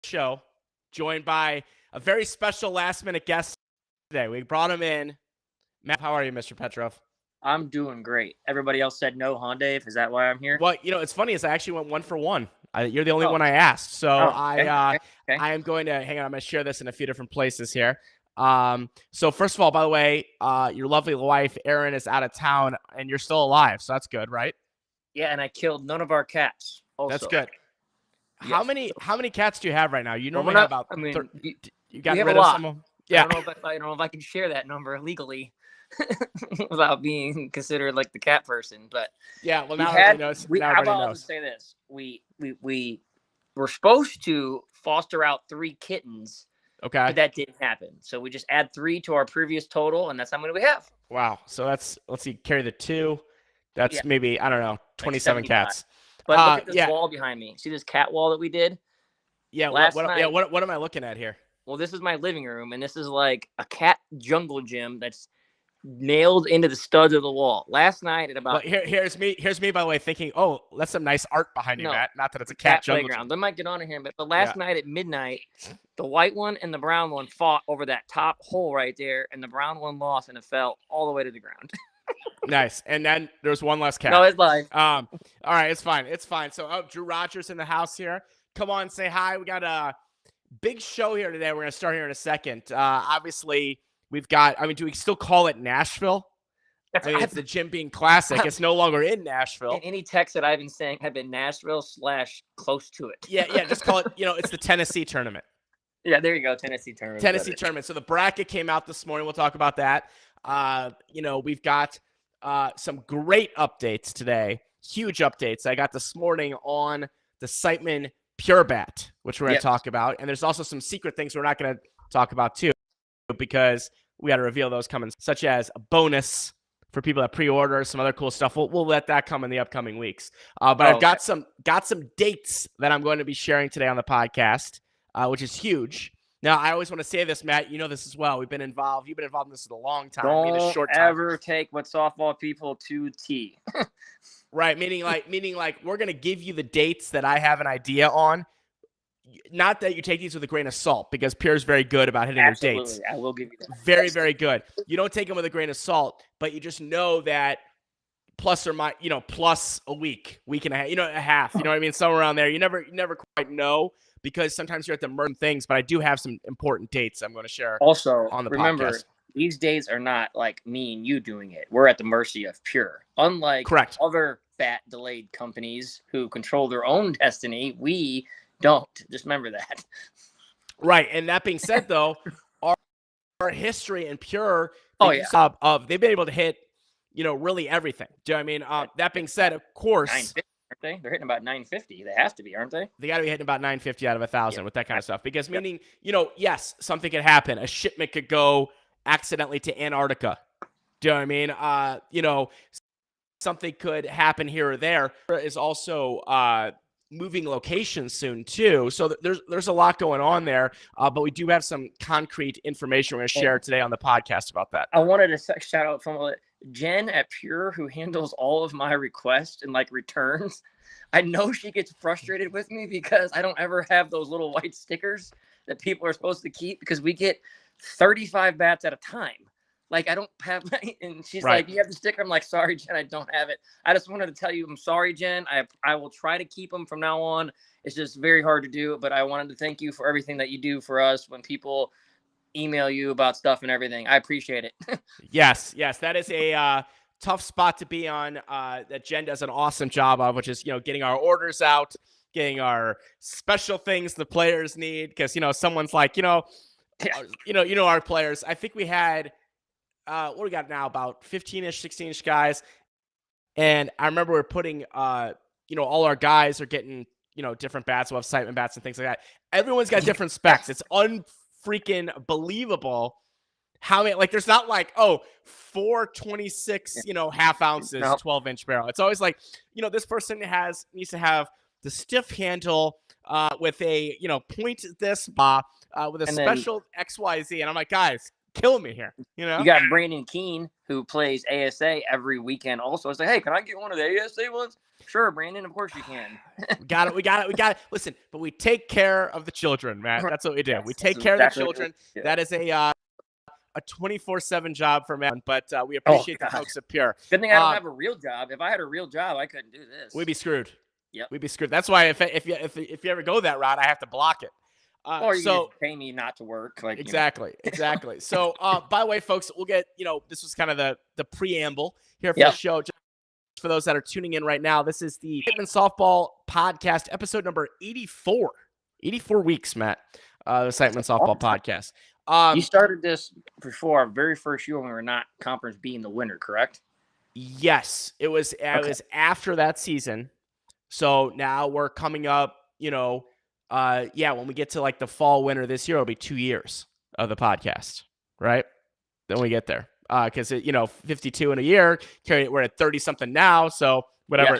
show, joined by a very special last-minute guest today. We brought him in. Matt, how are you, Mr. Petrov? I'm doing great. Everybody else said no, huh, Dave? Is that why I'm here? Well, it's funny is I actually went 1 for 1. You're the only one I asked, so okay. I am going to hang on. I'm going to share this in a few different places here. So first of all, by the way, your lovely wife Erin is out of town, and you're still alive, so that's good, right? Yeah, and I killed none of our cats. Also. That's good. Yes. How many cats do you have right now? You normally have about. You got rid of some of them. Yeah. I don't know if I can share that number legally without being considered like the cat person. But yeah, well now everybody knows. I'll say this: we were supposed to foster out 3 kittens. Okay. But that didn't happen. So we just add 3 to our previous total, and that's how many we have. Wow. So let's see, carry the 2. That's maybe, I don't know, 27 like cats. But look at this wall behind me. See this cat wall that we did? Yeah. What am I looking at here? Well, this is my living room, and this is like a cat jungle gym that's nailed into the studs of the wall. Last night at about here's me by the way thinking, oh, that's some nice art behind you, Matt. Not that it's a cat jungle playground. They might get on here, but last night at midnight, the white one and the brown one fought over that top hole right there, and the brown one lost, and it fell all the way to the ground. Nice. And then there's one less cat. No, it's live. All right, it's fine. So Drew Rogers in the house here. Come on, say hi. We got a big show here today. We're gonna start here in a second. Obviously, we've got. I mean, do we still call it Nashville? It's the Jim Beam Classic. It's no longer in Nashville. And any texts that I've been saying have been Nashville / close to it. Yeah. Just call it. It's the Tennessee tournament. Yeah, there you go. Tennessee tournament. So the bracket came out this morning. We'll talk about that. We've got some great updates today. Huge updates I got this morning on the Siteman Pure Bat, which we're going to talk about. And there's also some secret things we're not going to talk about too, because we got to reveal those coming, such as a bonus for people that pre-order, some other cool stuff. We'll let that come in the upcoming weeks. But I've got some dates that I'm going to be sharing today on the podcast, which is huge. Now, I always want to say this, Matt. You know this as well. You've been involved in this in a long time. Don't ever take what softball people to tea. Right, meaning like we're going to give you the dates that I have an idea on. Not that you take these with a grain of salt, because Pierre's very good about hitting their dates. I will give you that. Very, very good. You don't take them with a grain of salt, but you just know that plus a week and a half, a half, you know what I mean? Somewhere around there. You never quite know, because sometimes you're at the merge things, but I do have some important dates I'm going to share also on the remember, podcast. These dates are not like me and you doing it. We're at the mercy of Pure. Unlike other bat delayed companies who control their own destiny, we don't. Just remember that. Right. And that being said, though, our history in Pure, they've been able to hit, really everything. Do you know what I mean? That being said, of course. 950, aren't they? They're hitting about 950. They have to be, aren't they? They got to be hitting about 950 out of 1,000 with that kind of stuff. Because meaning, yes, something could happen. A shipment could go accidentally to Antarctica. Do you know what I mean? Something could happen here or there. There is also moving locations soon too, so there's a lot going on there. But we do have some concrete information we're going to share today on the podcast about that. I wanted to shout out from Jen at Pure, who handles all of my requests and returns. I know she gets frustrated with me because I don't ever have those little white stickers that people are supposed to keep, because we get 35 bats at a time. I don't have, and she's like, you have the sticker. I'm like, sorry, Jen, I don't have it. I just wanted to tell you, I'm sorry, Jen. I will try to keep them from now on. It's just very hard to do, but I wanted to thank you for everything that you do for us when people email you about stuff and everything. I appreciate it. Yes. That is a tough spot to be on, that Jen does an awesome job of, which is, getting our orders out, getting our special things the players need. Because, someone's like, our players, I think we had, what do we got now? About 15-ish, 16-ish guys. And I remember we're putting, all our guys are getting, different bats. We'll have Siteman bats and things like that. Everyone's got different specs. It's unfreaking believable how many, there's not 426, half ounces, 12-inch barrel. It's always this person needs to have the stiff handle with a, point this with a special XYZ. And I'm like, guys, kill me here. You know, You got Brandon Keene, who plays ASA every weekend also. It's like, hey, can I get one of the ASA ones? Sure, Brandon, of course you can. we got it. Listen, but we take care of the children, Matt. That's what we do. Yes, We take that's care exactly of the what children. we do. That is a 24/7 job for Matt, but we appreciate the God. folks at Pure. Good thing I don't have a real job. If I had a real job, I couldn't do this. We'd be screwed. Yep. We'd be screwed. That's why if you ever go that route, I have to block it. Or you just pay me not to work. Like exactly. So, by the way, folks, we'll get, this was kind of the preamble here for Yep. the show. Just for those that are tuning in right now, this is the Siteman Softball Podcast, episode number 84. 84 weeks, Matt. The Siteman Softball Podcast. You started this before our very first year when we were not Conference B in the winter, correct? Yes, it was. It was after that season. So now we're coming up. When we get to like the fall winter this year, it'll be 2 years of the podcast, right? Then we get there because 52 in a year. We're at 30 something now. So whatever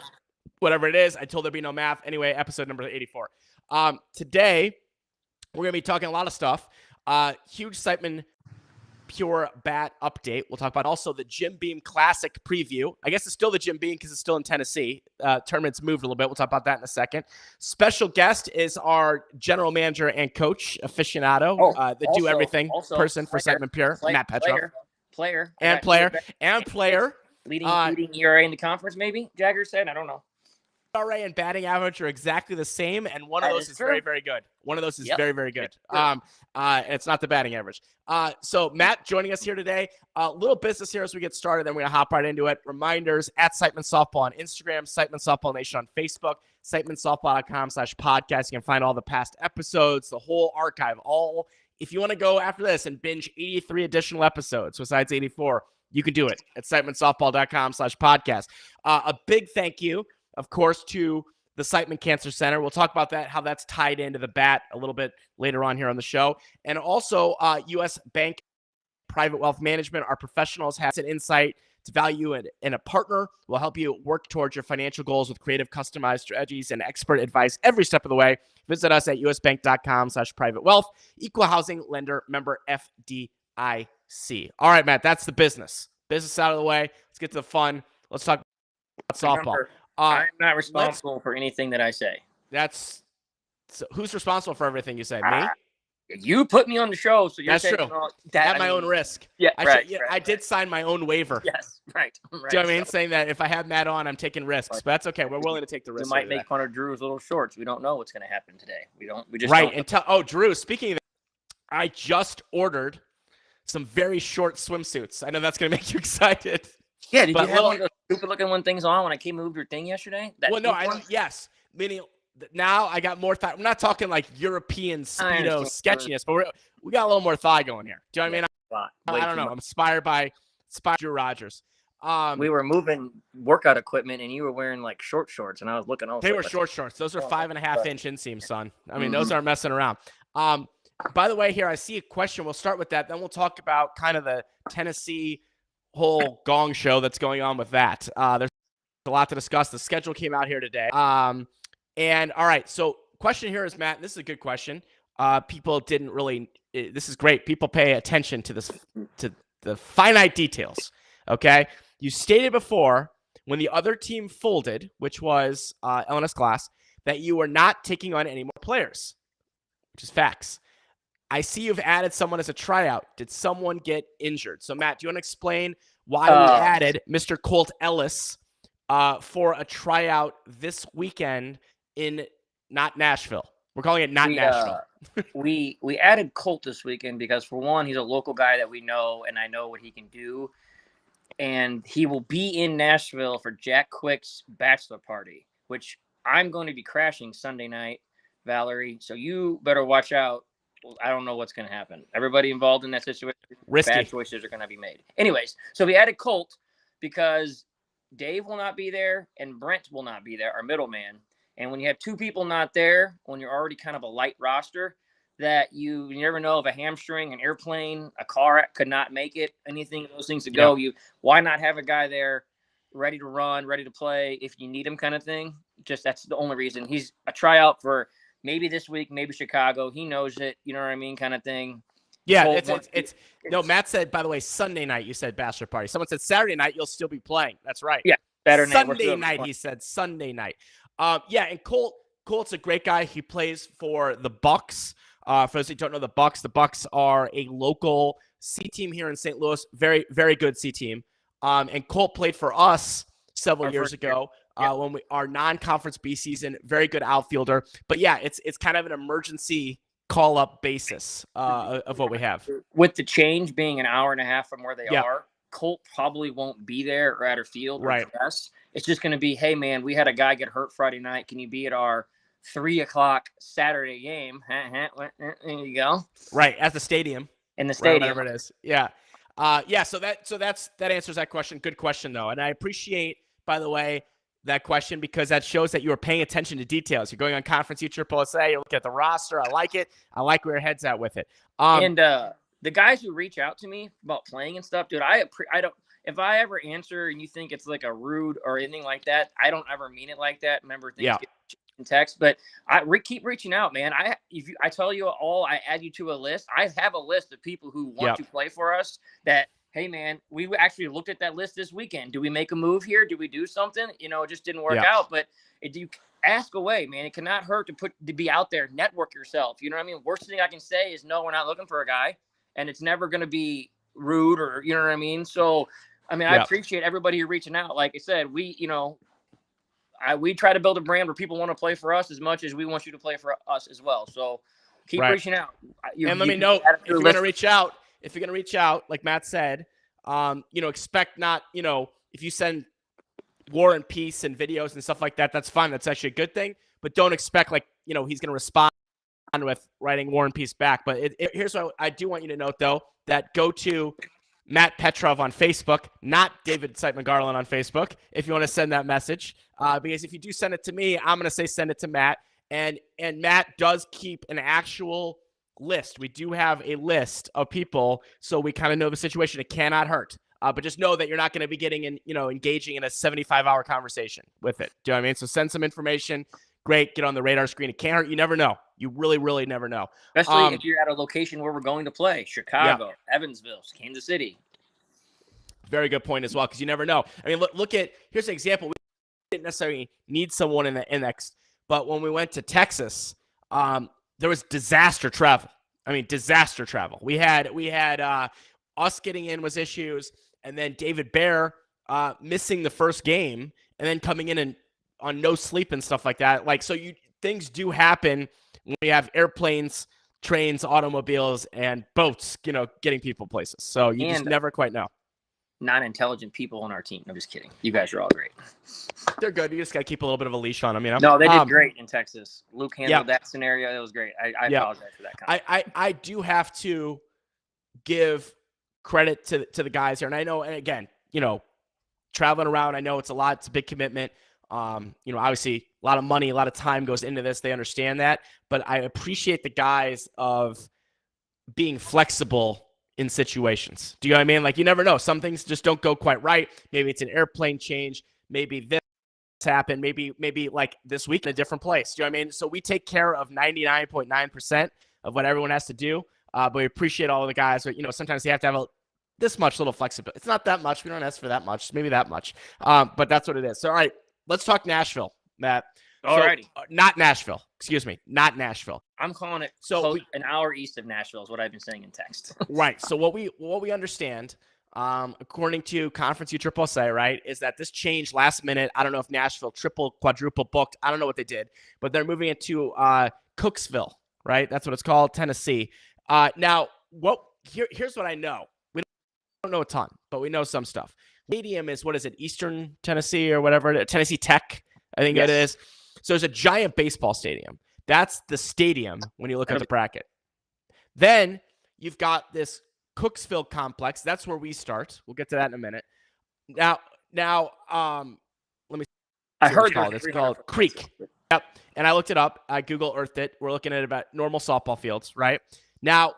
it is, I told there'd be no math. Anyway, episode number 84. Today we're gonna be talking a lot of stuff. Huge Siteman Pure Bat update. We'll talk about also the Jim Beam Classic preview. I guess it's still the Jim Beam because it's still in Tennessee. Tournament's moved a little bit. We'll talk about that in a second. Special guest is our general manager and coach aficionado, the do everything person for Siteman Pure, Matt Petrov. Player. Leading ERA in the conference, maybe? Jagger said. I don't know. ERA and batting average are exactly the same, and one of those is very, very good. One of those is very, very good. It's not the batting average. So Matt joining us here today. Little business here as we get started, then we're gonna hop right into it. Reminders at Siteman Softball on Instagram, Siteman Softball Nation on Facebook, SitemanSoftball.com/podcast. You can find all the past episodes, the whole archive. If you want to go after this and binge 83 additional episodes besides 84, you can do it at SitemanSoftball.com/podcast. A big thank you, of course, to the Siteman Cancer Center. We'll talk about that, how that's tied into the bat a little bit later on here on the show. And also U.S. Bank Private Wealth Management. Our professionals have an insight to value and a partner will help you work towards your financial goals with creative, customized strategies and expert advice every step of the way. Visit us at usbank.com/privatewealth. Equal housing lender, member FDIC. All right, Matt, that's the business. Business out of the way. Let's get to the fun. Let's talk about softball. I'm not responsible for anything that I say. Who's responsible for everything you say? Me? You put me on the show, so you're That's true. At my own risk. Yeah, I did sign my own waiver. Yes, right. Do you know what I mean? Saying that if I have Matt on, I'm taking risks, but that's okay. We're willing to take the risk. We might make fun of Drew's little shorts. We don't know what's going to happen today. We just right. Don't. Drew, speaking of that, I just ordered some very short swimsuits. I know that's going to make you excited. Yeah, did you have one of those stupid-looking one things on when I came and moved your thing yesterday? Yes. Meaning now I got more thigh. I'm not talking like European Speedo sketchiness, but we got a little more thigh going here. Do you know what I mean? I don't know. I'm inspired by Drew Rogers. We were moving workout equipment, and you were wearing like short shorts, and I was looking over. They were short shorts. Those are 5.5-inch inseams, son. I mean, those aren't messing around. By the way, here I see a question. We'll start with that. Then we'll talk about kind of the Tennessee whole gong show that's going on with that. There's a lot to discuss. The schedule came out here today. And all right, so question here is, Matt, this is a good question. People didn't really, this is great. People pay attention to this, to the finite details. Okay. You stated before when the other team folded, which was LNS Glass, that you were not taking on any more players, which is facts. I see you've added someone as a tryout. Did someone get injured? So, Matt, do you want to explain why we added Mr. Colt Ellis for a tryout this weekend in not Nashville? We're calling it Nashville. We added Colt this weekend because, for one, he's a local guy that we know, and I know what he can do. And he will be in Nashville for Jack Quick's bachelor party, which I'm going to be crashing Sunday night, Valerie. So you better watch out. I don't know what's going to happen. Everybody involved in that situation, risky. Bad choices are going to be made. Anyways, so we added Colt because Dave will not be there and Brent will not be there, our middleman. And when you have two people not there, when you're already kind of a light roster, that you never know if a hamstring, an airplane, a car could not make it, anything of those things to go. Why not have a guy there ready to run, ready to play if you need him kind of thing? Just that's the only reason. He's a tryout for maybe this week, maybe Chicago. He knows it, you know what I mean, kind of thing. Yeah, Colt, it's no. Matt said, by the way, Sunday night. You said bachelor party. Someone said Saturday night. You'll still be playing. That's right. Yeah, Saturday night. Sunday night. He said Sunday night. Yeah, and Colt's a great guy. He plays for the Bucks. For those who don't know the Bucks are a local C team here in St. Louis. Very, very good C team. And Colt played for us several years ago when our non-conference B season. Very good outfielder. But yeah, it's kind of an emergency call-up basis of what we have. With the change being an hour and a half from where they are, Colt probably won't be there or at her field or dress. It's just going to be, hey, man, we had a guy get hurt Friday night. Can you be at our 3:00 Saturday game? There you go. Right, at the stadium. In the stadium. Whatever it is. Yeah. So that answers that question. Good question, though. And I appreciate, by the way, that question because that shows that you are paying attention to details. You're going on Conference USSSA. You're looking at the roster. I like it. I like where your head's at with it. And the guys who reach out to me about playing and stuff, dude, I don't. If I ever answer and you think it's like a rude or anything like that, I don't ever mean it like that. Remember, things get in text, but keep reaching out, man. I tell you all, I add you to a list. I have a list of people who want to play for us that, hey, man, we actually looked at that list this weekend. Do we make a move here? Do we do something? It just didn't work out. But you ask away, man. It cannot hurt to be out there, network yourself. You know what I mean? Worst thing I can say is, no, we're not looking for a guy. And it's never going to be rude or, you know what I mean? So, I mean, I appreciate everybody who reaching out. Like I said, we try to build a brand where people want to play for us as much as we want you to play for us as well. So keep reaching out. And let me know if you're going to reach out. If you're going to reach out, like Matt said, expect not, if you send War and Peace and videos and stuff like that, that's fine. That's actually a good thing. But don't expect he's going to respond with writing War and Peace back. But here's what I do want you to note, though, that go to Matt Petrov on Facebook, not David Siteman Garland on Facebook, if you want to send that message. Because if you do send it to me, I'm going to say send it to Matt. And Matt does keep an actual list. We do have a list of people, so we kind of know the situation. It cannot hurt. But just know that you're not going to be getting engaging in a 75-hour conversation with it. Do you know what I mean? So send some information. Great. Get on the radar screen. It can't hurt. You never know. You really, really never know. Especially if you're at a location where we're going to play. Chicago, Evansville, Kansas City. Very good point as well, because you never know. I mean, here's an example. We didn't necessarily need someone in the NX, but when we went to Texas, there was disaster travel. I mean, disaster travel. We had us getting in was issues, and then David Bear missing the first game, and then coming in and on no sleep and stuff like that. Things do happen when we have airplanes, trains, automobiles, and boats, getting people places. So you just never quite know. Non-intelligent people on our team. I'm just kidding. You guys are all great. They're good. You just got to keep a little bit of a leash on them, No, they did great in Texas. Luke handled that scenario. It was great. I apologize for that comment. I do have to give credit to the guys here. And I know, and again, traveling around, I know it's a lot. It's a big commitment. Obviously a lot of money, a lot of time goes into this. They understand that. But I appreciate the guys of being flexible in situations. Do you know what I mean? You never know. Some things just don't go quite right. Maybe it's an airplane change. Maybe this happened. Maybe like this week in a different place. Do you know what I mean? So we take care of 99.9% of what everyone has to do. But we appreciate all of the guys. But, sometimes you have to have this much little flexibility. It's not that much. We don't ask for that much. Maybe that much. But that's what it is. So, all right, let's talk Nashville, Matt. All righty. Not Nashville. Excuse me. Not Nashville. I'm calling it an hour east of Nashville is what I've been saying in text. Right. So what we understand, according to Conference USSSA, right, is that this changed last minute. I don't know if Nashville triple, quadruple booked. I don't know what they did, but they're moving it to Cooksville, right? That's what it's called, Tennessee. Now, here's what I know. We don't know a ton, but we know some stuff. Stadium is, what is it, Eastern Tennessee or whatever, Tennessee Tech, I think it is. So there's a giant baseball stadium. That's the stadium when you look at the bracket. Then you've got this Cooksville complex. That's where we start. We'll get to that in a minute. Now, let me. I heard it's called Creek. Yep. And I looked it up. I Google Earthed it. We're looking at about normal softball fields, right? Now,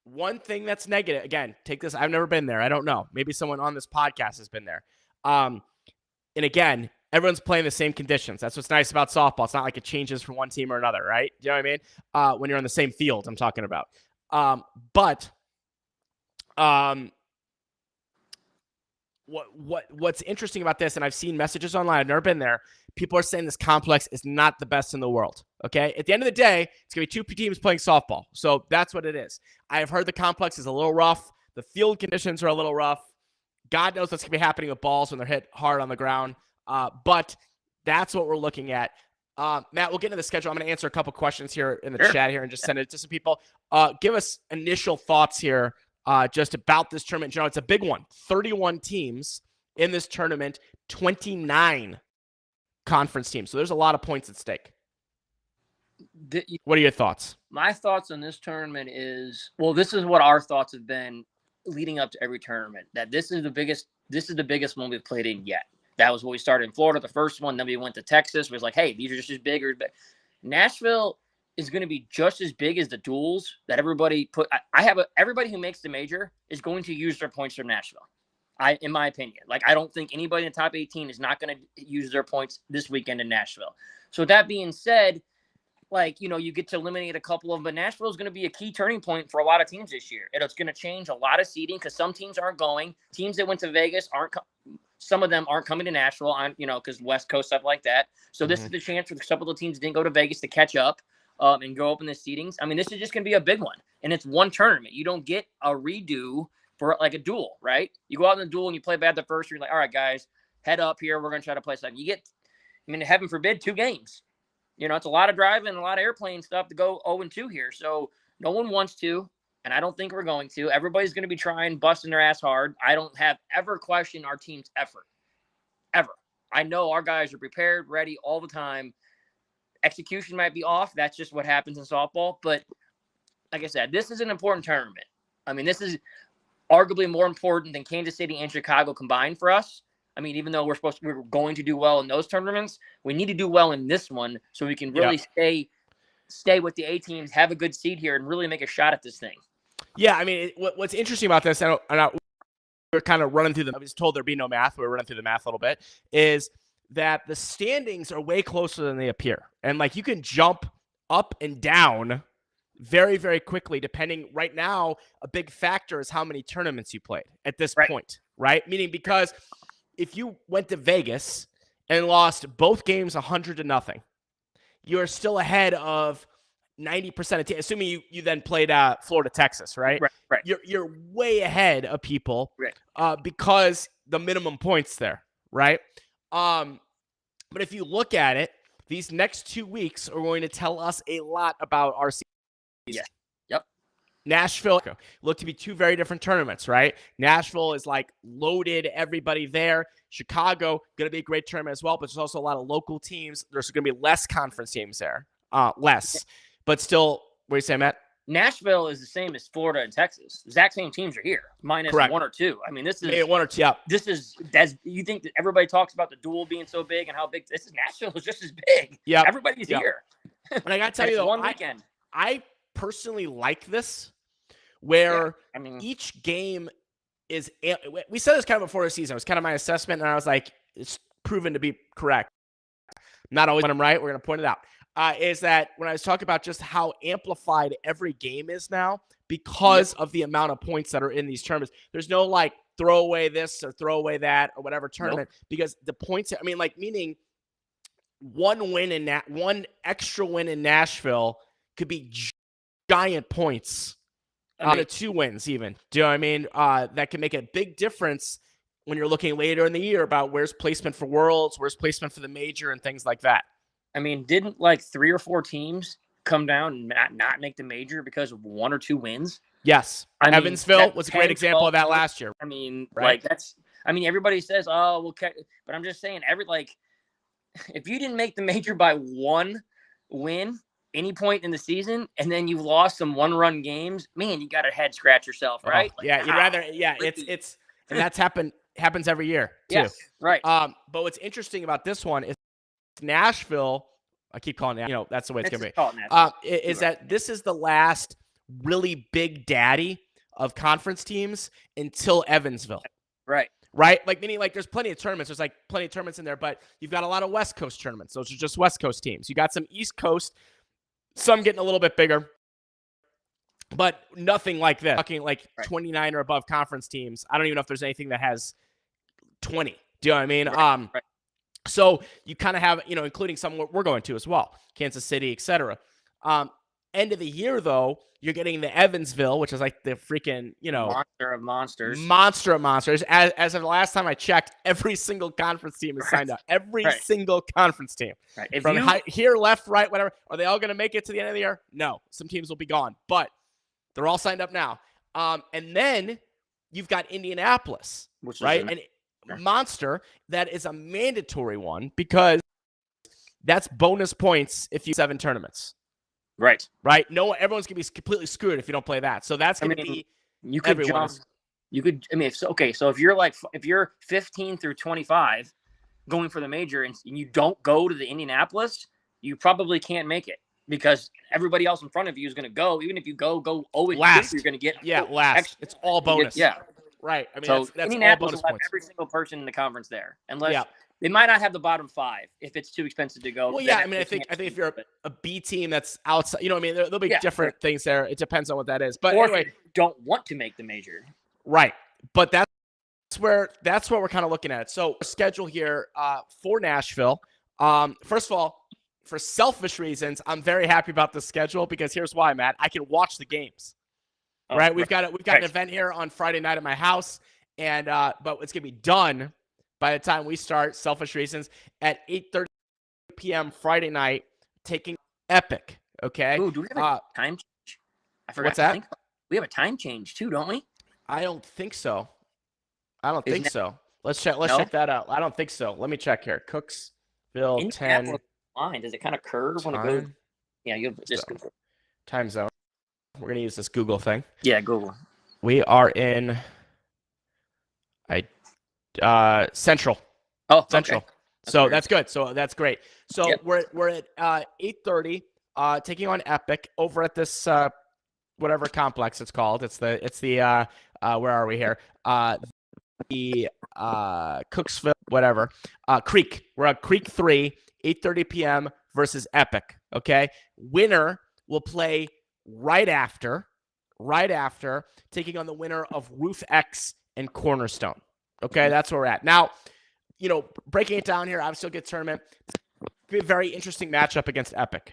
one thing that's negative. Again, take this. I've never been there. I don't know. Maybe someone on this podcast has been there. And again, everyone's playing the same conditions. That's what's nice about softball. It's not like it changes from one team or another, right? You know what I mean? When you're on the same field, I'm talking about. But Um, what's interesting about this, and I've seen messages online, I've never been there, people are saying this complex is not the best in the world, okay? At the end of the day, it's going to be two teams playing softball, so that's what it is. I have heard the complex is a little rough. The field conditions are a little rough. God knows what's going to be happening with balls when they're hit hard on the ground, but that's what we're looking at. Matt, we'll get into the schedule. I'm going to answer a couple questions here in the chat here and just send it to some people. Give us initial thoughts here just about this tournament. It's a big one. 31 teams in this tournament, 29 conference teams. So there's a lot of points at stake. What are your thoughts? My thoughts on this tournament is, well, this is what our thoughts have been leading up to every tournament, that this is the biggest one we've played in yet. That was what we started in Florida, the first one. Then we went to Texas. We was like, hey, these are just as big. Nashville is going to be just as big as the duels that everybody put. Everybody who makes the major is going to use their points from Nashville. In my opinion, I don't think anybody in the top 18 is not going to use their points this weekend in Nashville. So that being said, you get to eliminate a couple of them, but Nashville is going to be a key turning point for a lot of teams this year. It's going to change a lot of seeding because some teams aren't going. Teams that went to Vegas some of them aren't coming to Nashville because West Coast, stuff like that. So this is the chance for a couple of the teams that didn't go to Vegas to catch up and go up in the seedings. I mean, this is just going to be a big one, and it's one tournament. You don't get a redo for a duel, right? You go out in the duel and you play bad the first, you're like, all right, guys, head up here. We're going to try to play something. Heaven forbid, 2 games. It's a lot of driving and a lot of airplane stuff to go 0-2 here. So no one wants to, and I don't think we're going to. Everybody's going to be trying, busting their ass hard. I don't have ever questioned our team's effort, ever. I know our guys are prepared, ready all the time. Execution might be off. That's just what happens in softball. But like I said, this is an important tournament. I mean, this is arguably more important than Kansas City and Chicago combined for us. I mean, even though we're going to do well in those tournaments, we need to do well in this one so we can really stay with the A teams, have a good seed here, and really make a shot at this thing. Yeah, I mean, what's interesting about this, we're kind of running through them. I was told there'd be no math. We're running through the math a little bit. Is that the standings are way closer than they appear, and you can jump up and down very, very quickly. Depending, right now, a big factor is how many tournaments you played at this point, right? Meaning because if you went to Vegas and lost both games 100-0, you're still ahead of 90% of teams, assuming you then played Florida, Texas, right? Right. You're way ahead of people because the minimum points there, right? But if you look at it, these next 2 weeks are going to tell us a lot about our season. Yeah. Yep. Nashville look to be 2 very different tournaments, right? Nashville is loaded, everybody there. Chicago going to be a great tournament as well, but there's also a lot of local teams. There's going to be less conference teams there, but still. What do you say, Matt? Nashville is the same as Florida and Texas. The exact same teams are here, minus Correct. 1 or 2. I mean, this is 1 or 2. Yeah. This is as you think that everybody talks about the duel being so big and how big this is. Nashville is just as big. Yeah. Everybody's here. And I got to tell you, though, one weekend. I personally like this, where each game is. We said this kind of before the season. It was kind of my assessment, and I was like, it's proven to be correct. Not always when I'm right. We're going to point it out. Is that when I was talking about just how amplified every game is now because of the amount of points that are in these tournaments. There's no throw away this or throw away that or whatever tournament because the points. I mean, meaning one extra win in Nashville could be giant points. Out of 2 wins, even. Do you know what I mean? That can make a big difference when you're looking later in the year about where's placement for Worlds, where's placement for the major, and things like that. I mean, didn't 3 or 4 teams come down and not make the major because of 1 or 2 wins? Yes. Evansville was a great example of that last year. I mean, everybody says, oh, we'll catch, but I'm just saying, if you didn't make the major by 1 win any point in the season, and then you've lost some 1-run games, man, you got to head scratch yourself, right? You'd rather, it's and that's happens every year too. Yes, right. But what's interesting about this one is Nashville. I keep calling it, that's the way it's going to be. Is that this is the last really big daddy of conference teams until Evansville. Right. Meaning there's plenty of tournaments. There's plenty of tournaments in there, but you've got a lot of West Coast tournaments. Those are just West Coast teams. You got some East Coast, some getting a little bit bigger. but nothing like this. Talking like Right. 29 or above conference teams. I don't even know if there's anything that has 20. Do you know what I mean? Right. So you kind of have, including some we're going to as well, Kansas City, etc. End of the year, though, you're getting the Evansville, which is like the freaking, monster of monsters. Monster of monsters. As of the last time I checked, every single conference team is signed up. Every single conference team. Right. Here, left, right, whatever. Are they all going to make it to the end of the year? No. Some teams will be gone, but they're all signed up now. And then you've got Indianapolis, which right? And monster, that is a mandatory one because that's bonus points if you 7 tournaments. Right. No, everyone's gonna be completely screwed if you don't play that. So that's gonna be you could jump. You could. I mean, so if you're 15 through 25 going for the major and you don't go to the Indianapolis, you probably can't make it because everybody else in front of you is gonna go. Even if you go last, you're gonna get last. It's all bonus. Right. I mean, so that's Indianapolis all bonus will have points. every single person in the conference there, unless they might not have the bottom 5 if it's too expensive to go. Well, yeah. I mean, I think if you're a B team that's outside, I mean, there'll be different things there. It depends on what that is. But anyway, if you don't want to make the major, right? But that's what we're kind of looking at. So schedule here for Nashville. First of all, for selfish reasons, I'm very happy about the schedule because here's why, Matt. I can watch the games. Right, we've got an event here on Friday night at my house, and but it's gonna be done by the time we start. Selfish reasons at 8:30 p.m. Friday night, taking Epic. Okay. Ooh, do we have a time change? I forgot. What's that? We have a time change too, don't we? I don't think so. So. Let's check. Let's check that out. I don't think so. Let me check here. Cooksville 10. Line. Does it kind of curve when it goes? Yeah, you just time zone. We're going to use this Google thing. Yeah, Google. We are in Central. Oh, Central. Okay. So that's good. So that's great. So we're at 8:30 taking on Epic over at this whatever complex it's called. It's the where are we here? The Cooksville whatever. Creek. We're at Creek 3, 8:30 p.m. versus Epic, okay? Winner will play right after, taking on the winner of Roof X and Cornerstone. Okay, that's where we're at. Now, breaking it down here, obviously, get tournament. It's going to be a very interesting matchup against Epic.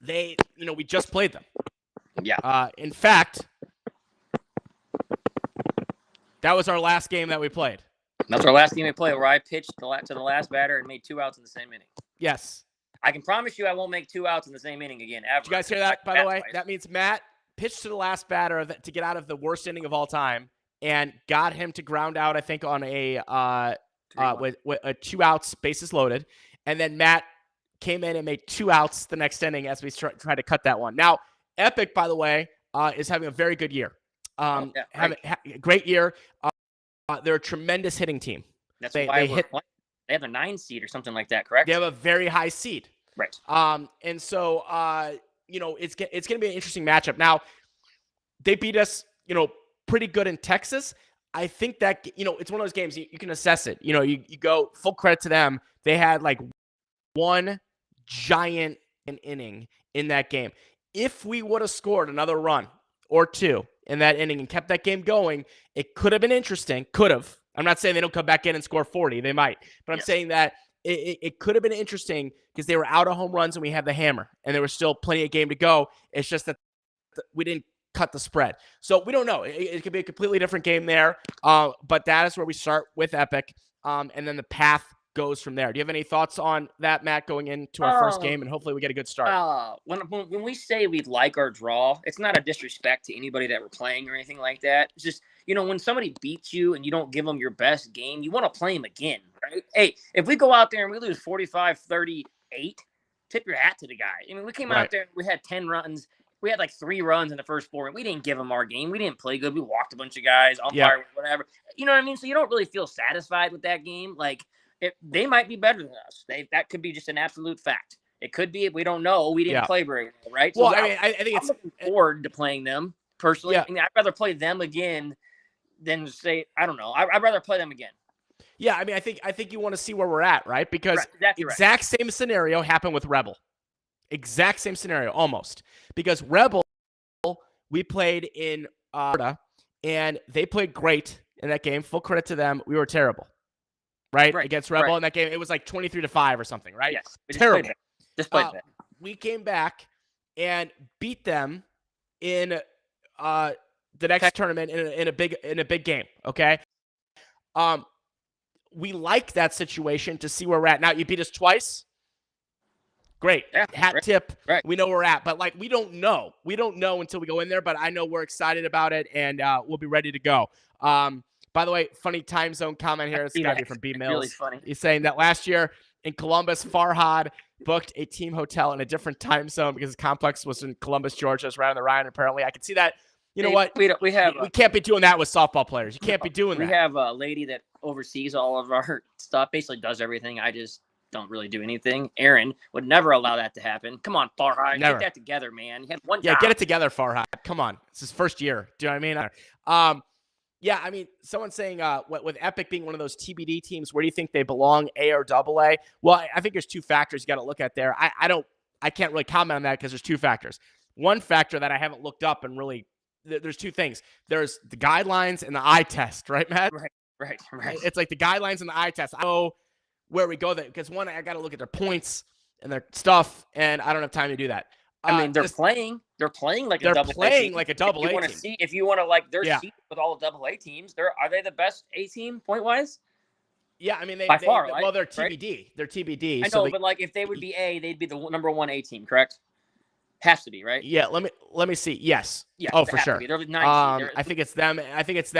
We just played them. Yeah. In fact, that was our last game that we played. That's our last game we played, where I pitched to the last batter and made 2 outs in the same inning. Yes. I can promise you I won't make 2 outs in the same inning again, ever. Did you guys hear that, by the way? That means Matt pitched to the last batter to get out of the worst inning of all time and got him to ground out, I think, on with 2 outs, bases loaded. And then Matt came in and made 2 outs the next inning as we tried to cut that one. Now, Epic, by the way, is having a very good year. Great year. They're a tremendous hitting team. That's why they have a 9 seed or something like that, correct? They have a very high seed. Right. And so, it's going to be an interesting matchup. Now, they beat us, pretty good in Texas. I think that, it's one of those games you can assess it. You go full credit to them. They had like one giant inning in that game. If we would have scored another run or 2 in that inning and kept that game going, it could have been interesting. Could have. I'm not saying they don't come back in and score 40. They might. But I'm saying that it could have been interesting because they were out of home runs and we had the hammer. And there was still plenty of game to go. It's just that we didn't cut the spread. So we don't know. It could be a completely different game there. But that is where we start with Epic. And then the path goes from there. Do you have any thoughts on that, Matt, going into our first game? And hopefully we get a good start. When we say we like our draw, it's not a disrespect to anybody that we're playing or anything like that. It's just, when somebody beats you and you don't give them your best game, you want to play them again, right? Hey, if we go out there and we lose 45-38, tip your hat to the guy. I mean, we came out there and we had 10 runs. We had like 3 runs in the first 4, and we didn't give them our game. We didn't play good. We walked a bunch of guys, umpire, whatever. You know what I mean? So you don't really feel satisfied with that game. Like, they might be better than us. That could be just an absolute fact. It could be. We don't know. We didn't play very well, right? Well, so I think I'm looking forward to playing them personally. Yeah. I mean, I'd rather play them again than say, I don't know. I'd rather play them again. Yeah, I mean, I think you want to see where we're at, right? Because exact same scenario happened with Rebel. Exact same scenario, almost. Because Rebel We played in Florida, and they played great in that game. Full credit to them. We were terrible, right? Against Rebel in that game. It was like 23-5 or something, right? Yes. Terrible. Just played bad. We came back and beat them in the next tournament in a big game. Okay. We like that situation to see where we're at. Now, you beat us twice. Great. Yeah, Hat tip. Right. We know where we're at. But, like, we don't know. We don't know until we go in there. But I know we're excited about it, and we'll be ready to go. By the way, funny time zone comment here. It's got to be from B. Mills. Really funny. He's saying that last year in Columbus, Farhad booked a team hotel in a different time zone because his complex was in Columbus, Georgia. It's right on the Rhine, apparently. I can see that. You know what? We can't be doing that with softball players. You can't be doing that. We have a lady that oversees all of our stuff, basically does everything. I just don't really do anything. Aaron would never allow that to happen. Come on, Farhad. Get that together, man. You had one job. Get it together, Farhad. Come on. It's his first year. Do you know what I mean? Yeah, I mean, someone's saying with Epic being one of those TBD teams, where do you think they belong, A or AA? Well, I think there's two factors you got to look at there. I can't really comment on that because there's two factors. One factor that I haven't looked up and really, there's two things. There's the guidelines and the eye test, right, Matt? Right. It's like the guidelines and the eye test. I know where we go there because one, I got to look at their points and their stuff, and I don't have time to do that. I mean, they're playing like a double A team. If you want to like their seat with all the AA teams, are they the best A team point wise? Yeah, I mean by far. Well, they're TBD. Right? They're TBD. I know, but like if they would be A, they'd be the number 1 A team, correct? Has to be, right? Yeah. Let me see. Yes. Yeah. Oh, for sure. They're the I think it's them. I think it's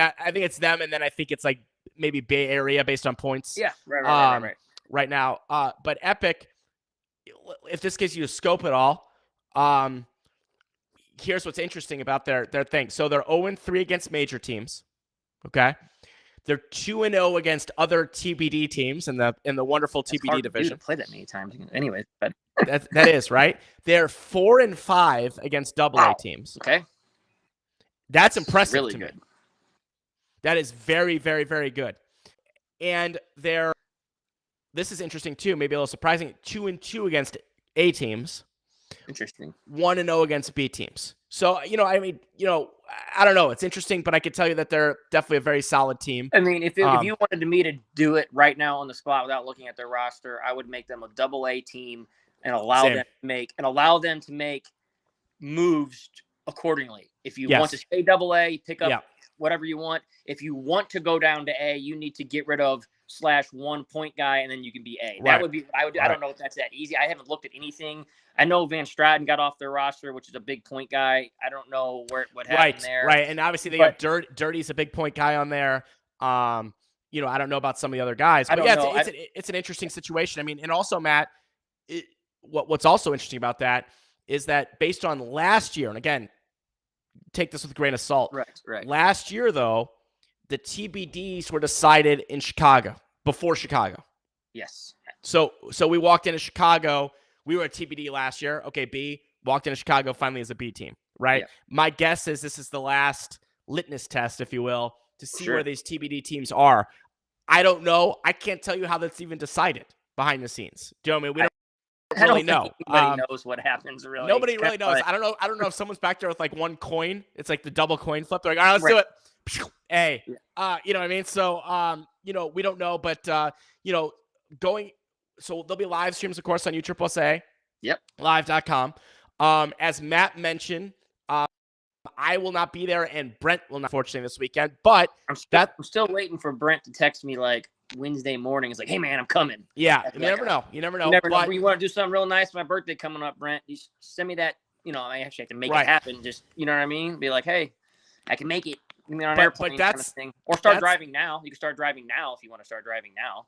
them, and then I think it's like maybe Bay Area based on points. Yeah. Right. Right now, but Epic, if this gives you a scope at all. Here's what's interesting about their thing. So they're 0-3 against major teams. Okay. They're 2-0 against other TBD teams in the wonderful TBD division. To play that many times, anyway. But that is right. They're 4-5 against AA teams. Okay. That's impressive. Really to good. Me. That is very, very, very good. And this is interesting too, maybe a little surprising. 2-2 against A teams. Interesting. 1-0 against B teams. So, I don't know. It's interesting, but I could tell you that they're definitely a very solid team. I mean, if you wanted me to do it right now on the spot without looking at their roster, I would make them a AA team and allow them to make moves accordingly. If you want to stay AA, pick up whatever you want. If you want to go down to A, you need to get rid of /1 point guy, and then you can be A. Right. That would be what I would do. Right. I don't know if that's that easy. I haven't looked at anything. I know Van Straten got off their roster, which is a big point guy. I don't know what happened there. Right, and obviously they got Dirty's a big point guy on there. I don't know about some of the other guys. But it's an interesting situation. I mean, and also, Matt, what's also interesting about that is that based on last year, and again, take this with a grain of salt. Right. Last year, though, the TBDs were decided in Chicago, before Chicago. Yes. So we walked into Chicago. We were a TBD last year. Okay, B. Walked into Chicago finally as a B team, right? Yeah. My guess is this is the last litmus test, if you will, to see where these TBD teams are. I don't know. I can't tell you how that's even decided behind the scenes. Do you know what I mean? We don't really know. Nobody knows what happens, really. Nobody really knows. I don't know if someone's back there with like one coin. It's like the double coin flip. They're like, all right, let's do it. A. You know what I mean? So, we don't know, but, so there'll be live streams, of course, on UAAA. Yep. Live.com. As Matt mentioned, I will not be there, and Brent will not, unfortunately, this weekend. But I'm still waiting for Brent to text me like Wednesday morning. It's like, hey, man, I'm coming. Yeah, you never know. You never know. You want to do something real nice for my birthday coming up, Brent? You send me that. I actually have to make it happen. Just, you know what I mean? Be like, hey, I can make it. On an airplane kind of thing. Or start driving now. You can start driving now if you want to start driving now.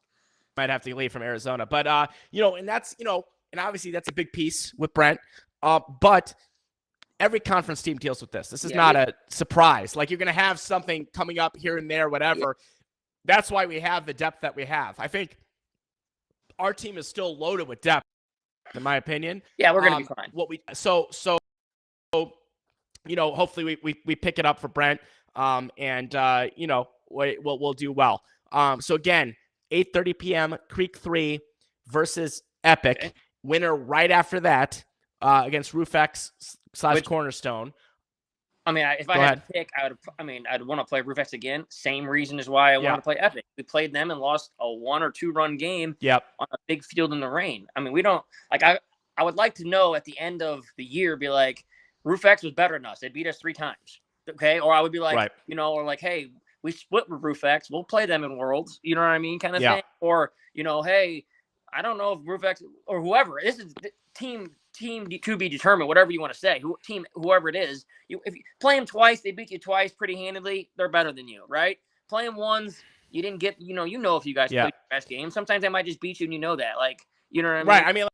Might have to leave from Arizona, but and that's and obviously that's a big piece with Brent. But every conference team deals with this. This is not a surprise. Like, you're going to have something coming up here and there, whatever. Yeah. That's why we have the depth that we have. I think our team is still loaded with depth, in my opinion. Yeah, we're going to be fine. Hopefully we pick it up for Brent, and we'll do well. So again, 8:30 p.m. Creek 3 versus Epic. Okay. Winner right after that against Roofx / Cornerstone. I mean, if I had to pick, I'd want to play Rufex again. Same reason as why I wanted to play Epic. We played them and lost a 1 or 2 run game on a big field in the rain. I mean, we don't like. I would like to know at the end of the year, be like, Rufex was better than us. They beat us 3 times. Okay, or I would be like, or like, hey, we split with Rufex. We'll play them in Worlds. You know what I mean, kind of thing. Or hey, I don't know if Rufex or whoever. This is team to be determined, whatever you want to say. Whoever it is, if you play them twice, they beat you twice pretty handedly. They're better than you, right? Play them once, you didn't get. If you guys played your best game. Sometimes they might just beat you, and you know that. Like, you know what I mean? Right. I mean,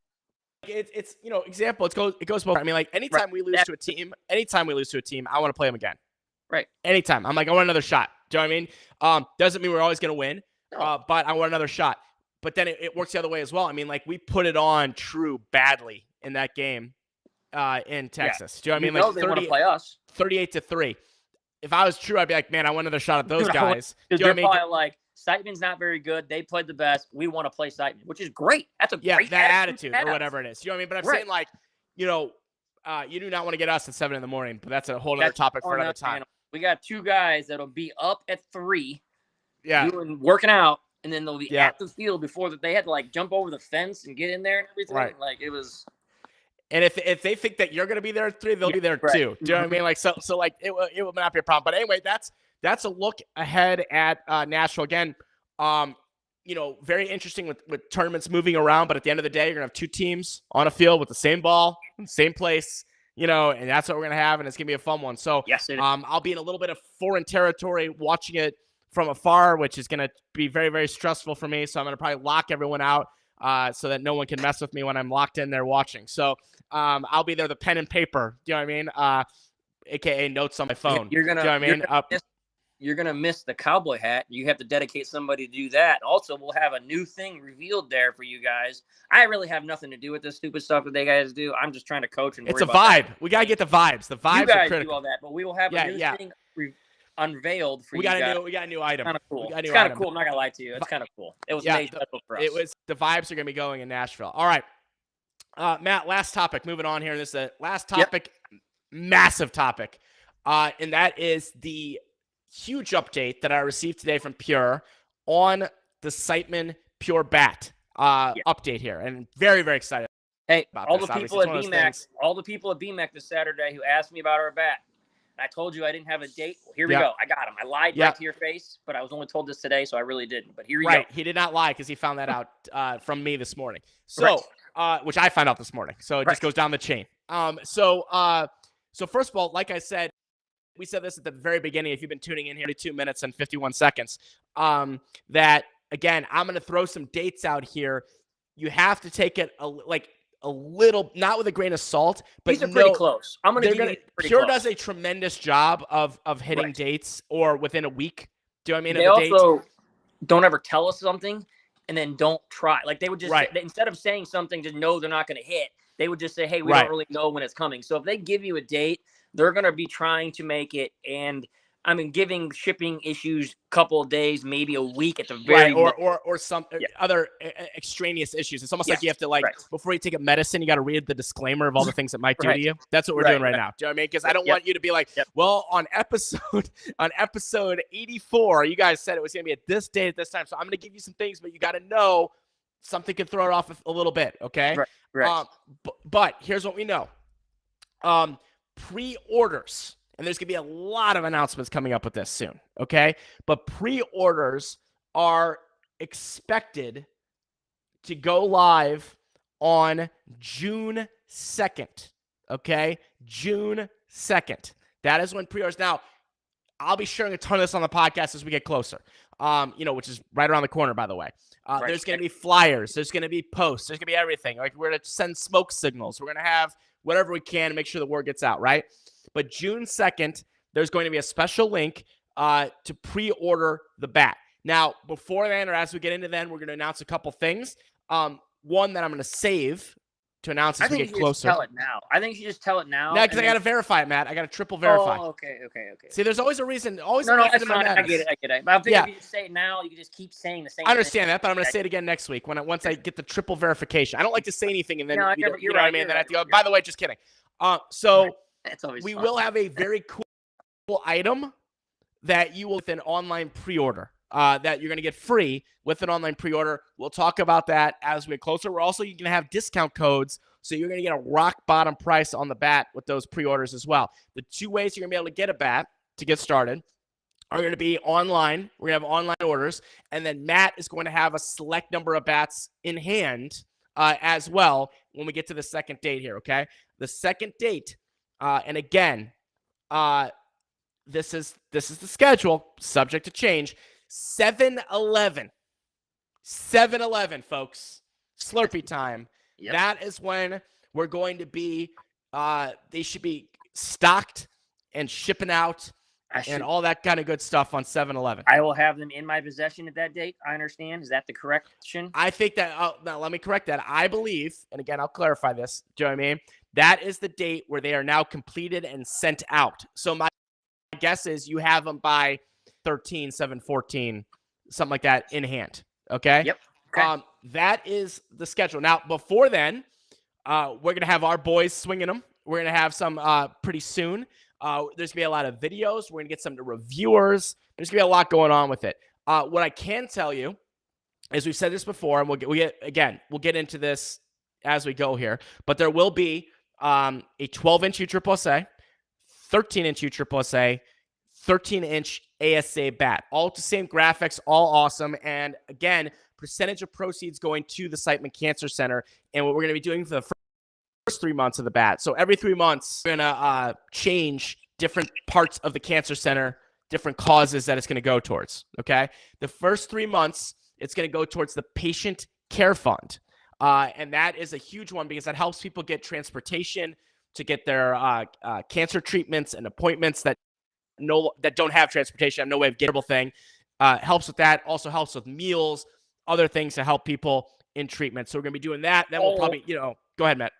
it's example. It goes both. I mean, like anytime we lose to a team, I want to play them again. Right. Anytime. I'm like, I want another shot. Do you know what I mean? Doesn't mean we're always gonna win. No. But I want another shot. But then it works the other way as well. I mean, like we put it on True badly in that game in Texas. Do you know what I mean? Like they want to play us 38-3. If I was True, I'd be like, man, I want another shot at those guys. Do you know what I mean? Probably like, Siteman's not very good. They played the best. We want to play Siteman, which is great. That's a great attitude or whatever it is. You know what I mean? But I'm saying like, you do not want to get us at 7 a.m, but that's a whole other topic for another time. We got 2 guys that'll be up at 3, working out, and then they'll be at the field before that. They had to like jump over the fence and get in there and everything. Right. Like it was. And if they think that you're going to be there at 3, they'll be there too. Do you know what I mean? Like so like it will not be a problem. But anyway, that's a look ahead at Nashville again. Very interesting with tournaments moving around. But at the end of the day, you're gonna have 2 teams on a field with the same ball, same place. And that's what we're gonna have, and it's gonna be a fun one. So yes, I'll be in a little bit of foreign territory watching it from afar, which is gonna be very, very stressful for me. So I'm gonna probably lock everyone out so that no one can mess with me when I'm locked in there watching. So I'll be there, the pen and paper. Do you know what I mean? AKA notes on my phone. You're gonna, do you know what I mean? You're going to miss the cowboy hat. You have to dedicate somebody to do that. Also, we'll have a new thing revealed there for you guys. I really have nothing to do with this stupid stuff that they guys do. I'm just trying to coach and it's a vibe. That. We got to get the vibes. The vibes you guys are critical. do all that, but we will have a new thing unveiled for you guys. We got a new item. Kind of cool. It's kind of cool. I'm not going to lie to you. It's kind of cool. It was made special for us. The vibes are going to be going in Nashville. All right. Matt, last topic. Moving on here. This is the last topic. Massive topic. And that is the huge update that I received today from Pure on the Siteman Pure Bat update here, and very, very excited. Hey, about all this. the people at BMAC, this Saturday who asked me about our bat. And I told you I didn't have a date. Well, here we go. I got him. I lied right to your face, but I was only told this today, so I really didn't. But here we go. Right, he did not lie because he found that out from me this morning. So, which I found out this morning. So it just goes down the chain. So first of all, like I said, we said this at the very beginning. If you've been tuning in here, 2 minutes and 51 seconds, that again, I'm going to throw some dates out here. You have to take it a little, not with a grain of salt, but these are pretty close. I'm going to give you pretty Pure close. Does a tremendous job of hitting dates or within a week. Do you know what I mean? They also don't ever tell us something and then don't try. Like they would just say, instead of saying something to know they're not going to hit, they would just say, hey, we don't really know when it's coming. So if they give you a date, they're going to be trying to make it, and I mean, giving shipping issues a couple of days, maybe a week at the very or some other extraneous issues. It's almost like you have to before you take a medicine, you got to read the disclaimer of all the things it might do to you. That's what we're doing right now. Do you know what I mean? Because I don't want you to be like, well, on episode 84, you guys said it was going to be at this date at this time, so I'm going to give you some things, but you got to know something could throw it off a little bit. Okay. Right. But here's what we know. Pre-orders, and there's going to be a lot of announcements coming up with this soon, okay? But pre-orders are expected to go live on June 2nd, okay? June 2nd. That is when pre-orders. Now, I'll be sharing a ton of this on the podcast as we get closer, which is right around the corner, by the way. There's going to be flyers. There's going to be posts. There's going to be everything. Like, we're going to send smoke signals. We're going to have whatever we can to make sure the word gets out, right? But June 2nd, there's going to be a special link to pre-order the bat. Now, before then, or as we get into then, we're going to announce a couple things. One that I'm going to save to announce as we get closer. I think you just tell it now. No, because I got to verify it, Matt. I got to triple verify. Oh, okay. See, there's always a reason. Always no, that's fine. I get it. But I'm thinking if you just say it now, you can just keep saying the same thing. I understand that, but I'm going to say it again next week once I get the triple verification. I don't like to say anything and then you know what I mean. Then I have to go, by the way, just kidding. So we will have a very cool item that you will with an online pre-order that you're going to get free with an online pre-order. We'll talk about that as we get closer. We're also going to have discount codes, so you're going to get a rock bottom price on the bat with those pre-orders as well. The 2 ways you're going to be able to get a bat to get started are going to be online. We're going to have online orders, and then Matt is going to have a select number of bats in hand as well when we get to the second date here, okay? The second date, and again, this is the schedule, subject to change. 7-Eleven, folks. Slurpee time. Yep. That is when we're going to be. They should be stocked and shipping out and all that kind of good stuff on 7-Eleven. I will have them in my possession at that date. I understand. Is that the correction? I think that. Now let me correct that. I believe, and again, I'll clarify this. Do you know what I mean? That is the date where they are now completed and sent out. So my guess is you have them by 13, 7, 14, something like that in hand. Okay. Yep. Okay. That is the schedule. Now, before then, we're going to have our boys swinging them. We're going to have some pretty soon. There's going to be a lot of videos. We're going to get some reviewers. There's going to be a lot going on with it. What I can tell you, as we've said this before, and we'll get into this as we go here, but there will be a 12-inch USSSA, 13-inch USSSA, 13-inch ASA bat. All with the same graphics, all awesome. And again, percentage of proceeds going to the Siteman Cancer Center. And what we're going to be doing for the first 3 months of the bat. So every 3 months, we're going to change different parts of the Cancer Center, different causes that it's going to go towards. Okay. The first 3 months, it's going to go towards the Patient Care Fund. And that is a huge one because that helps people get transportation to get their cancer treatments and appointments that don't have transportation, have no way of getting thing. Helps with that. Also helps with meals, other things to help people in treatment. So we're going to be doing that. Then we'll probably, go ahead, Matt.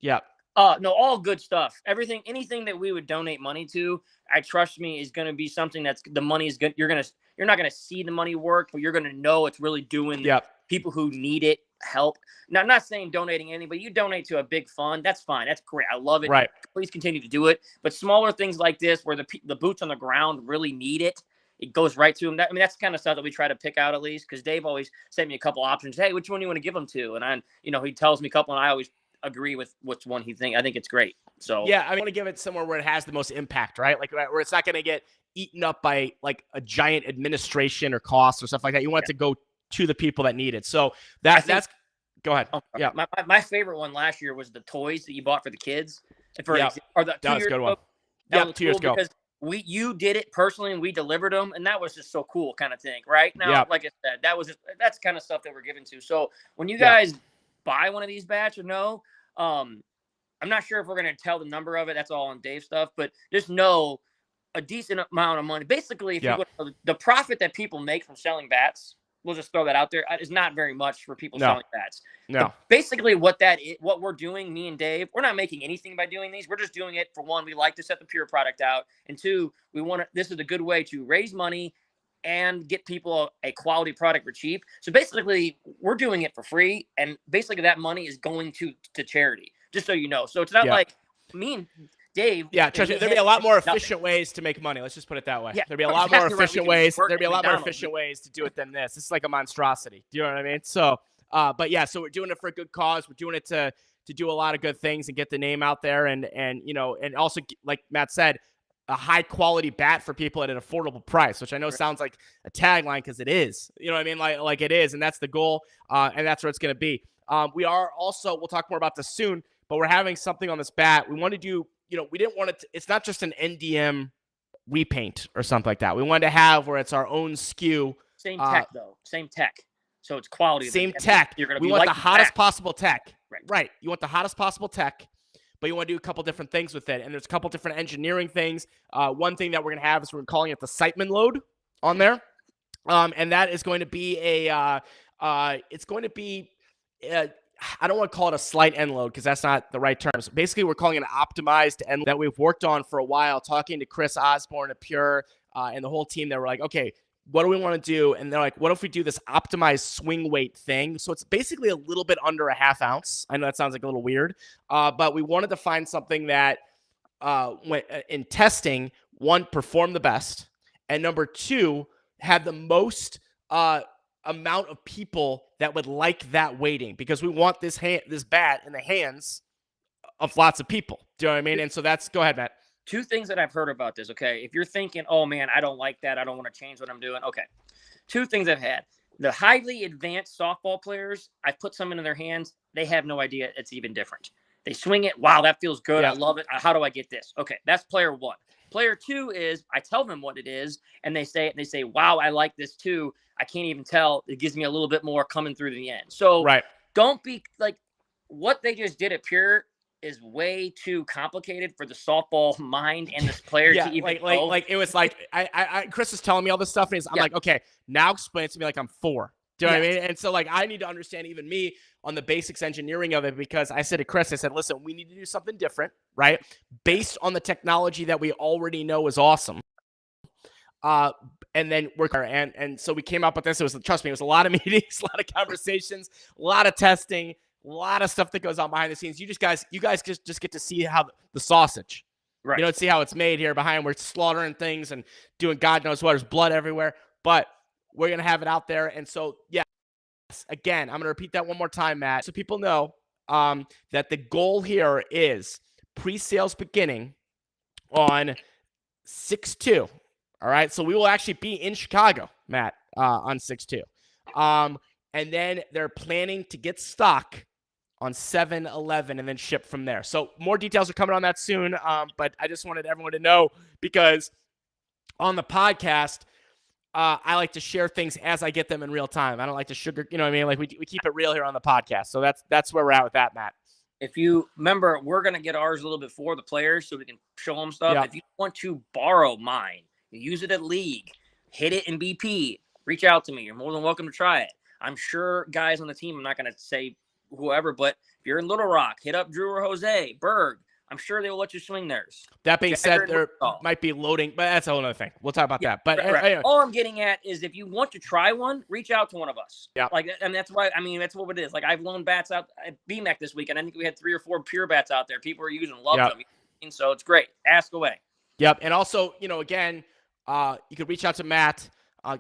Yeah. No, all good stuff. Anything that we would donate money to, trust me, is going to be something that's the money is good. You're not going to see the money work, but you're going to know it's really doing people who need it help. Now, I'm not saying donating anybody. You donate to a big fund, that's fine. That's great. I love it. Right. Please continue to do it. But smaller things like this, where the boots on the ground really need it, it goes right to them. That's the kind of stuff that we try to pick out at least, because Dave always sent me a couple options. Hey, which one do you want to give them to? And he tells me a couple, and I always agree with which one he thinks. I think it's great. So yeah, I want to give it somewhere where it has the most impact, right? Like where it's not going to get eaten up by like a giant administration or costs or stuff like that. You want it to go to the people that need it. So that's go ahead. Yeah. My favorite one last year was the toys that you bought for the kids. Or the that was a good one. Yeah, 2 years ago. Because you did it personally and we delivered them, and that was just so cool kind of thing. Right now, like I said, that's kind of stuff that we're given to. So when you guys buy one of these bats or no, I'm not sure if we're going to tell the number of it. That's all on Dave stuff, but just know a decent amount of money. Basically, if you go, the profit that people make from selling bats, we'll just throw that out there, is not very much for people selling bats. No. But basically, what we're doing, me and Dave, we're not making anything by doing these. We're just doing it for one, we like to set the pure product out, and two, this is a good way to raise money and get people a quality product for cheap. So basically, we're doing it for free, and basically that money is going to charity, just so you know. So it's not like me and Dave. Yeah, trust me, there'd be a lot more efficient ways to make money. Let's just put it that way. Yeah, there'd be a lot more efficient ways. There'd be a lot more efficient ways to do it than this. It's like a monstrosity. Do you know what I mean? So, but yeah, so we're doing it for a good cause. We're doing it to do a lot of good things and get the name out there, and also, like Matt said, a high quality bat for people at an affordable price, which I know sounds like a tagline because it is. You know what I mean? Like it is, and that's the goal, and that's where it's going to be. We are also, we'll talk more about this soon, but we're having something on this bat. We want to do, we didn't want it to, it's not just an NDM repaint or something like that. We wanted to have where it's our own SKU. Same tech though. Same tech. So it's quality. Same tech. We want the hottest possible tech. Right. You want the hottest possible tech, but you want to do a couple different things with it. And there's a couple different engineering things. One thing that we're going to have is we're calling it the Siteman load on there. And that is going to be it's going to be, I don't want to call it a slight end load because that's not the right term. So basically, we're calling it an optimized end that we've worked on for a while, talking to Chris Osborne at Pure and the whole team. They were like, okay, what do we want to do? And they're like, what if we do this optimized swing weight thing? So it's basically a little bit under a half ounce. I know that sounds like a little weird, but we wanted to find something that in testing one, perform the best, and number two, have the most amount of people that would like that weighting, because we want this bat in the hands of lots of people. Do you know what I mean? And so go ahead, Matt. Two things that I've heard about this. Okay. If you're thinking, oh man, I don't like that, I don't want to change what I'm doing. Okay. Two things I've had. The highly advanced softball players, I've put some in their hands. They have no idea it's even different. They swing it. Wow, that feels good. I love it. How do I get this? Okay. That's player one. Player two is I tell them what it is, and they say, wow, I like this too. I can't even tell. It gives me a little bit more coming through the end. So don't be like, what they just did at Pure is way too complicated for the softball mind and this player to even like it was like Chris is telling me all this stuff, and I'm like, okay, now explain it to me like I'm 4. Do you know what I mean? And so like I need to understand even me on the basics engineering of it, because I said to Chris, I said, listen, we need to do something different, right? Based on the technology that we already know is awesome. And then and so we came up with this. Trust me, it was a lot of meetings, a lot of conversations, a lot of testing, a lot of stuff that goes on behind the scenes. You guys just get to see how the sausage, right? You don't see how it's made here behind. We're slaughtering things and doing God knows what. There's blood everywhere, but we're going to have it out there. And so, yes, again, I'm going to repeat that one more time, Matt, so people know that the goal here is pre-sales beginning on 6/2. All right. So we will actually be in Chicago, Matt, on 6/2. And then they're planning to get stock on 7/11 and then ship from there. So more details are coming on that soon. But I just wanted everyone to know, because on the podcast, I like to share things as I get them in real time. I don't like to sugar, you know what I mean? Like we keep it real here on the podcast. So that's where we're at with that, Matt. If you remember, we're going to get ours a little bit for the players so we can show them stuff. Yep. If you want to borrow mine, use it at league, hit it in BP, reach out to me. You're more than welcome to try it. I'm sure guys on the team, I'm not going to say whoever, but if you're in Little Rock, hit up Drew or Jose, Berg. I'm sure they will let you swing theirs. That being said, there might be loading, but that's a whole other thing. We'll talk about that. But anyway. All I'm getting at is if you want to try one, reach out to one of us. Yeah. Like, and that's why, I mean, that's what it is. Like, I've loaned bats out at BMAC this weekend. I think we had 3 or 4 Pure bats out there. People are using, love them. And so it's great. Ask away. Yep. And also, again, you could reach out to Matt.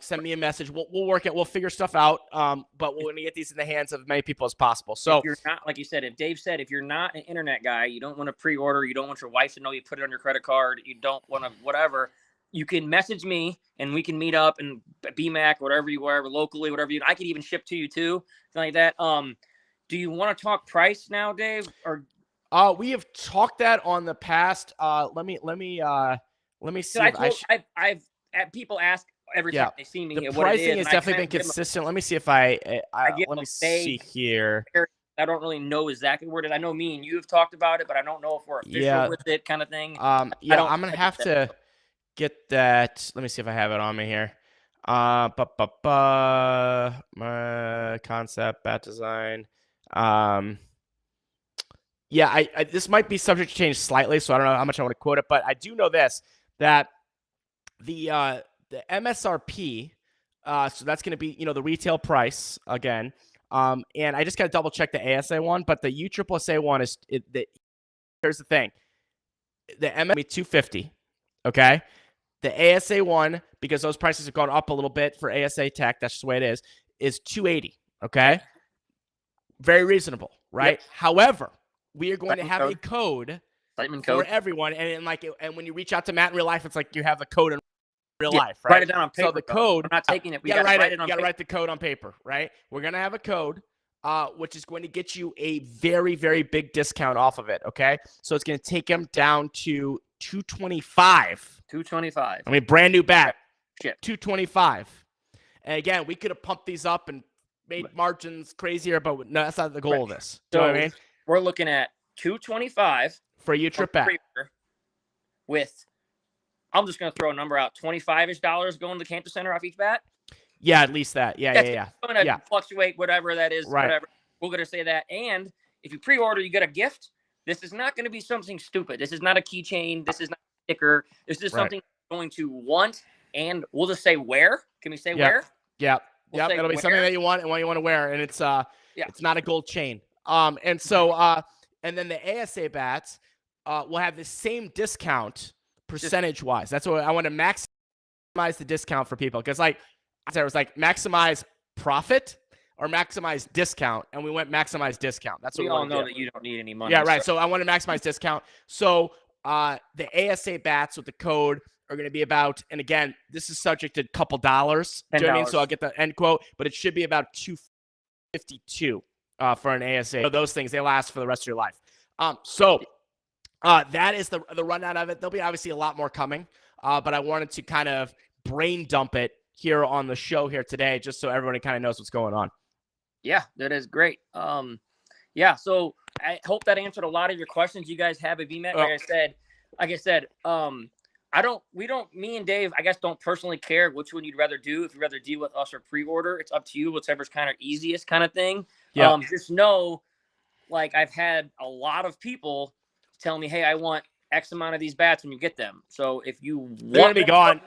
Send me a message. We'll work it. We'll figure stuff out. But we're going to get these in the hands of as many people as possible. So if you're not, like you said, if Dave said, if you're not an internet guy, you don't want to pre-order, you don't want your wife to know you put it on your credit card, you don't want to whatever, you can message me and we can meet up and BMAC, whatever locally, whatever I could even ship to you too, something like that. Do you want to talk price now, Dave? Or we have talked that on the past. Let me see. I've had people ask every time they see me. The pricing has definitely been consistent. Let me see if let me see here. I don't really know exactly where it is. I know me and you have talked about it, but I don't know if we're official with it, kind of thing. I'm gonna have to get that. Let me see if I have it on me here. My concept, bat design. This might be subject to change slightly, so I don't know how much I want to quote it, but I do know this, that the MSRP, so that's going to be, the retail price again. And I just got to double check the ASA one, but the USSSA one here's the thing. The MSRP $250. Okay. The ASA one, because those prices have gone up a little bit for ASA Tech, that's just the way it is $280. Okay. Very reasonable, right? Yep. However, we are going to have a code for everyone. And when you reach out to Matt in real life, it's like you have the code in real life, right? Write it down on paper. So the code, we're not taking it. We got to write it. You got to write the code on paper, right? We're going to have a code, which is going to get you a very, very big discount off of it. Okay. So it's going to take them down to $225. $225. I mean, brand new bat. Shit. $225. And again, we could have pumped these up and made margins crazier, but no, that's not the goal of this. Do you know what I mean? We're looking at $225 for a U-Trip bat with, I'm just going to throw a number out, $25-ish going to the Cantor Center off each bat. Yeah, at least that. Yeah. It's going to fluctuate, whatever that is. Right. Whatever. We're going to say that. And if you pre-order, you get a gift. This is not going to be something stupid. This is not a keychain. This is not a sticker. This is something you're going to want. And we'll just say where. Can we say where? Yeah. It'll be something that you want and what you want to wear. And it's not a gold chain. And so and then the ASA bats will have the same discount, percentage-wise. That's what I want to maximize the discount for people. Because, like, I was like, maximize profit or maximize discount, and we went maximize discount. That's what we all know that you don't need any money. Yeah, right. So I want to maximize discount. So the ASA bats with the code are going to be about, and again, this is subject to a couple dollars. Do you know what I mean? So I'll get the end quote, but it should be about $252 for an ASA. So those things, they last for the rest of your life. So that is the rundown of it. There'll be obviously a lot more coming, but I wanted to kind of brain dump it here on the show here today, just so everybody kind of knows what's going on. Yeah, that is great. Yeah, so I hope that answered a lot of your questions you guys have at VMAT. Like I said, me and Dave, I guess, don't personally care which one you'd rather do. If you'd rather deal with us or pre-order, it's up to you, whichever's kind of easiest kind of thing. Yeah. Just know, like, I've had a lot of people tell me, hey, I want X amount of these bats when you get them. So if you want to be gone.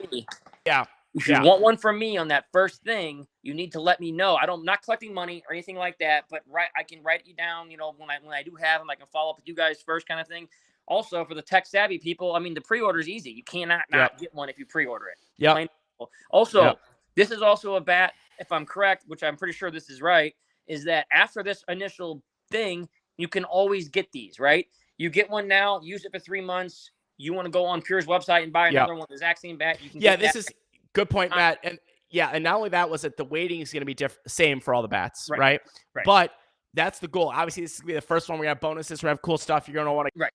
If you want one from me on that first thing, you need to let me know. I'm not collecting money or anything like that, but I can write you down, when I do have them, I can follow up with you guys first kind of thing. Also, for the tech savvy people, I mean, the pre-order is easy. You cannot not get one if you pre-order it. Yeah. Also, this is also a bat, if I'm correct, which I'm pretty sure this is right, is that after this initial thing, you can always get these, right? You get one now, use it for 3 months. You want to go on Pure's website and buy another one, the exact same bat. You can get this is good point, Matt. And not only that, was that the weighting is going to be same for all the bats, right? But that's the goal. Obviously, this is going to be the first one. We have bonuses. We have cool stuff. You're going to want to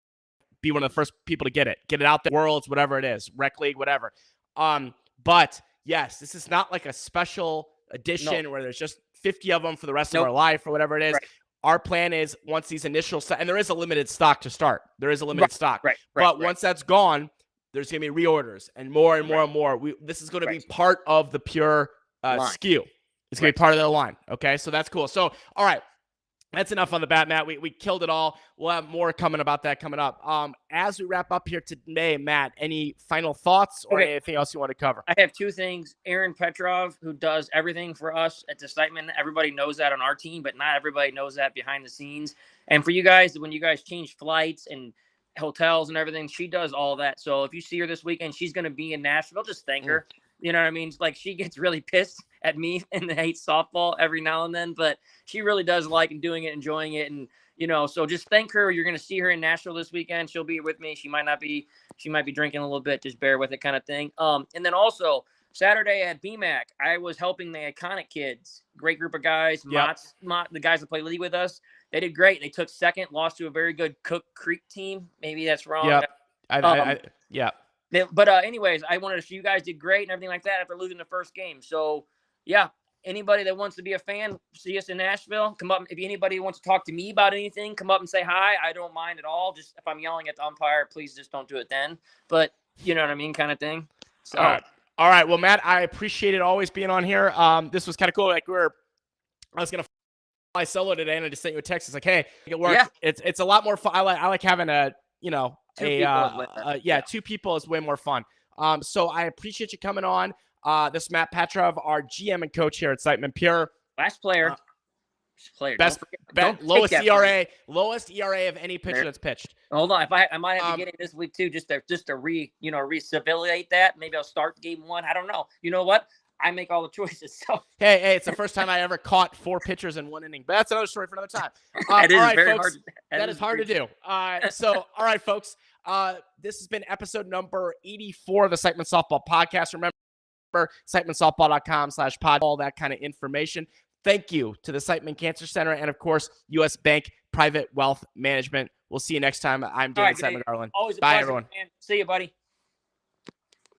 be one of the first people to get it out there, Worlds, whatever it is, Rec League, whatever. But yes, this is not like a special edition where there's just 50 of them for the rest of our life or whatever it is. Our plan is once these initial and there is a limited stock to start. There is a limited stock. But once that's gone, there's going to be reorders and more and more and more. This is going to be part of the Pure SKU. It's going to be part of their line. Okay, so that's cool. So, all right. That's enough on the bat, Matt. We killed it all. We'll have more coming up. As we wrap up here today, Matt, any final thoughts or anything else you want to cover? I have two things. Aaron Petrov, who does everything for us at the Siteman. Everybody knows that on our team, but not everybody knows that behind the scenes. And for you guys, when you guys change flights and hotels and everything, she does all that. So if you see her this weekend, she's going to be in Nashville. Just thank her. You know what I mean? Like, she gets really pissed at me and hates softball every now and then, but she really does like doing it, enjoying it. And, so just thank her. You're going to see her in Nashville this weekend. She'll be with me. She might be drinking a little bit. Just bear with it kind of thing. And then also Saturday at BMAC, I was helping the Iconic kids. Great group of guys. The guys that play league with us, they did great. They took second, lost to a very good Cook Creek team. Maybe that's wrong. But anyways, I wanted to show you guys did great and everything like that after losing the first game. So, anybody that wants to be a fan, see us in Nashville. Come up. If anybody wants to talk to me about anything, come up and say hi. I don't mind at all. Just if I'm yelling at the umpire, please just don't do it then. But you know what I mean, kind of thing. So, all right. Well, Matt, I appreciate it always being on here. This was kind of cool. Like I was gonna fly solo today, and I just sent you a text. It's like, hey, it worked. Yeah. It's a lot more fun. I like having two people is way more fun. So I appreciate you coming on. This is Matt Petrov, our GM and coach here at Siteman Pure. Last player. Lowest ERA of any pitcher that's pitched. Hold on, I might have to get it this week too, just to re-civilate that. Maybe I'll start game one. I don't know. You know what? I make all the choices. So hey, it's the first time I ever caught 4 pitchers in 1 inning. But that's another story for another time. That is very hard. That is hard to do. So, all right, folks. This has been episode number 84 of the Siteman Softball Podcast. Remember, SitemanSoftball.com/pod, all that kind of information. Thank you to the Siteman Cancer Center and, of course, U.S. Bank Private Wealth Management. We'll see you next time. I'm David Siteman Garland. Always a Bye, pleasure, everyone. Man. See you, buddy.